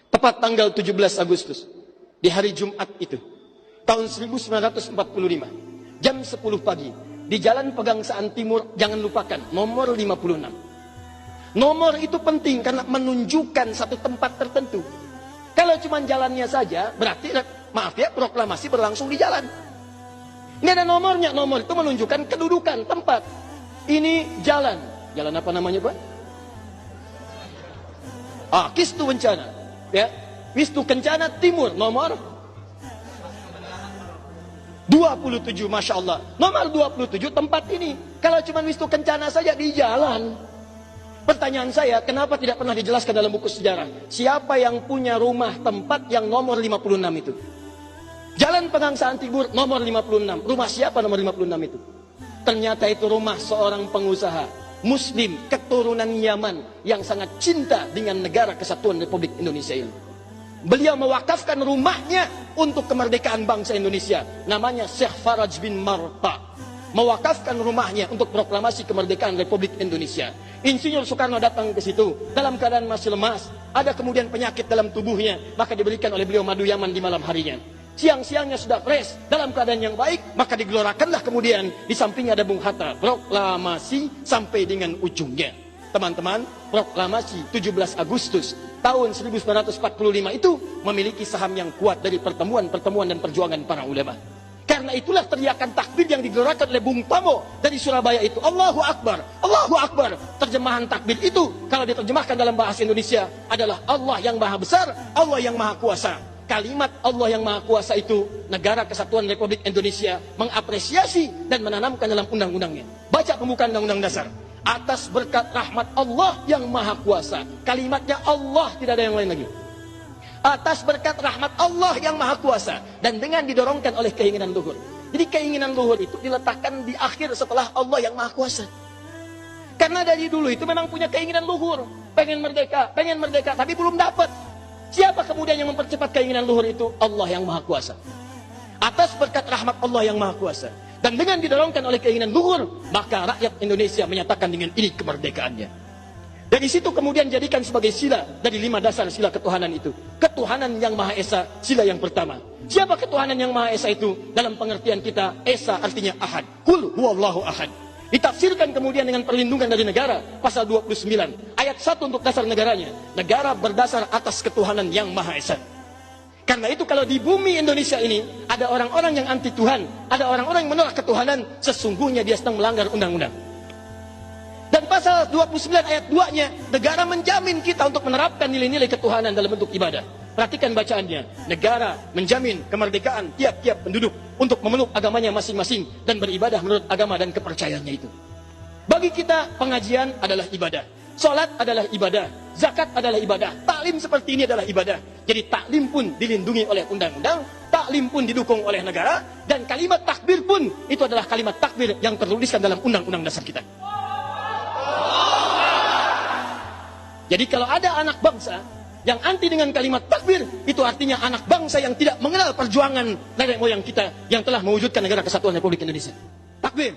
Tepat tanggal 17 Agustus, di hari Jumat itu, tahun 1945, jam 10 pagi, di Jalan Pegangsaan Timur, jangan lupakan, nomor 56. Nomor itu penting karena menunjukkan satu tempat tertentu. Kalau cuma jalannya saja, berarti, maaf ya, proklamasi berlangsung di jalan. Nggak ada nomornya, nomor itu menunjukkan kedudukan, tempat. Ini jalan. Jalan apa namanya, Pak? Kistu Kencana. Ya, Wisnu Kencana Timur, nomor 27, Masya Allah. Nomor 27 tempat ini. Kalau cuma Wisnu Kencana saja di jalan. Pertanyaan saya, kenapa tidak pernah dijelaskan dalam buku sejarah? Siapa yang punya rumah tempat yang nomor 56 itu? Jalan Pegangsaan Timur nomor 56. Rumah siapa nomor 56 itu? Ternyata itu rumah seorang pengusaha Muslim keturunan Yaman yang sangat cinta dengan negara kesatuan Republik Indonesia ini. Beliau mewakafkan rumahnya untuk kemerdekaan bangsa Indonesia. Namanya Syekh Faraj bin Marta. Mewakafkan rumahnya untuk proklamasi kemerdekaan Republik Indonesia. Insinyur Soekarno datang ke situ dalam keadaan masih lemas. Ada kemudian penyakit dalam tubuhnya, maka diberikan oleh beliau madu Yaman di malam harinya. Siang-siangnya sudah fresh, dalam keadaan yang baik, maka digelorakanlah kemudian di sampingnya ada Bung Hatta. Proklamasi sampai dengan ujungnya. Teman-teman, proklamasi 17 Agustus tahun 1945 itu memiliki saham yang kuat dari pertemuan-pertemuan dan perjuangan para ulama. Karena itulah teriakan takbir yang digelorakan oleh Bung Tomo dari Surabaya itu. Allahu Akbar, Allahu Akbar. Terjemahan takbir itu kalau diterjemahkan dalam bahasa Indonesia adalah Allah yang maha besar, Allah yang maha kuasa. Kalimat Allah yang maha kuasa itu negara kesatuan Republik Indonesia mengapresiasi dan menanamkan dalam undang-undangnya. Baca pembukaan undang-undang dasar. Atas berkat rahmat Allah yang maha kuasa. Kalimatnya Allah, tidak ada yang lain lagi. Atas berkat rahmat Allah yang maha kuasa. Dan dengan didorongkan oleh keinginan luhur. Jadi keinginan luhur itu diletakkan di akhir setelah Allah yang maha kuasa. Karena dari dulu itu memang punya keinginan luhur. Pengen merdeka, tapi belum dapat. Siapa kemudian yang mempercepat keinginan luhur itu? Allah yang maha kuasa. Atas berkat rahmat Allah yang maha kuasa. Dan dengan didorongkan oleh keinginan luhur, maka rakyat Indonesia menyatakan dengan ini kemerdekaannya. Dari situ kemudian jadikan sebagai sila dari 5 dasar sila ketuhanan itu. Ketuhanan yang Maha Esa, sila yang pertama. Siapa ketuhanan yang Maha Esa itu? Dalam pengertian kita, Esa artinya Ahad. Qul huwallahu ahad. Ditafsirkan kemudian dengan perlindungan dari negara, pasal 29. Ayat 1 untuk dasar negaranya. Negara berdasar atas ketuhanan yang Maha Esa. Karena itu kalau di bumi Indonesia ini ada orang-orang yang anti Tuhan, ada orang-orang yang menolak ketuhanan, sesungguhnya dia sedang melanggar undang-undang. Dan pasal 29 ayat 2-nya, negara menjamin kita untuk menerapkan nilai-nilai ketuhanan dalam bentuk ibadah. Perhatikan bacaannya. Negara menjamin kemerdekaan tiap-tiap penduduk untuk memeluk agamanya masing-masing dan beribadah menurut agama dan kepercayaannya itu. Bagi kita, pengajian adalah ibadah. Salat adalah ibadah. Zakat adalah ibadah. Taklim seperti ini adalah ibadah. Jadi taklim pun dilindungi oleh undang-undang, taklim pun didukung oleh negara, dan kalimat takbir pun itu adalah kalimat takbir yang tertuliskan dalam undang-undang dasar kita. Jadi kalau ada anak bangsa yang anti dengan kalimat takbir, itu artinya anak bangsa yang tidak mengenal perjuangan nenek moyang kita yang telah mewujudkan negara kesatuan Republik Indonesia. Takbir.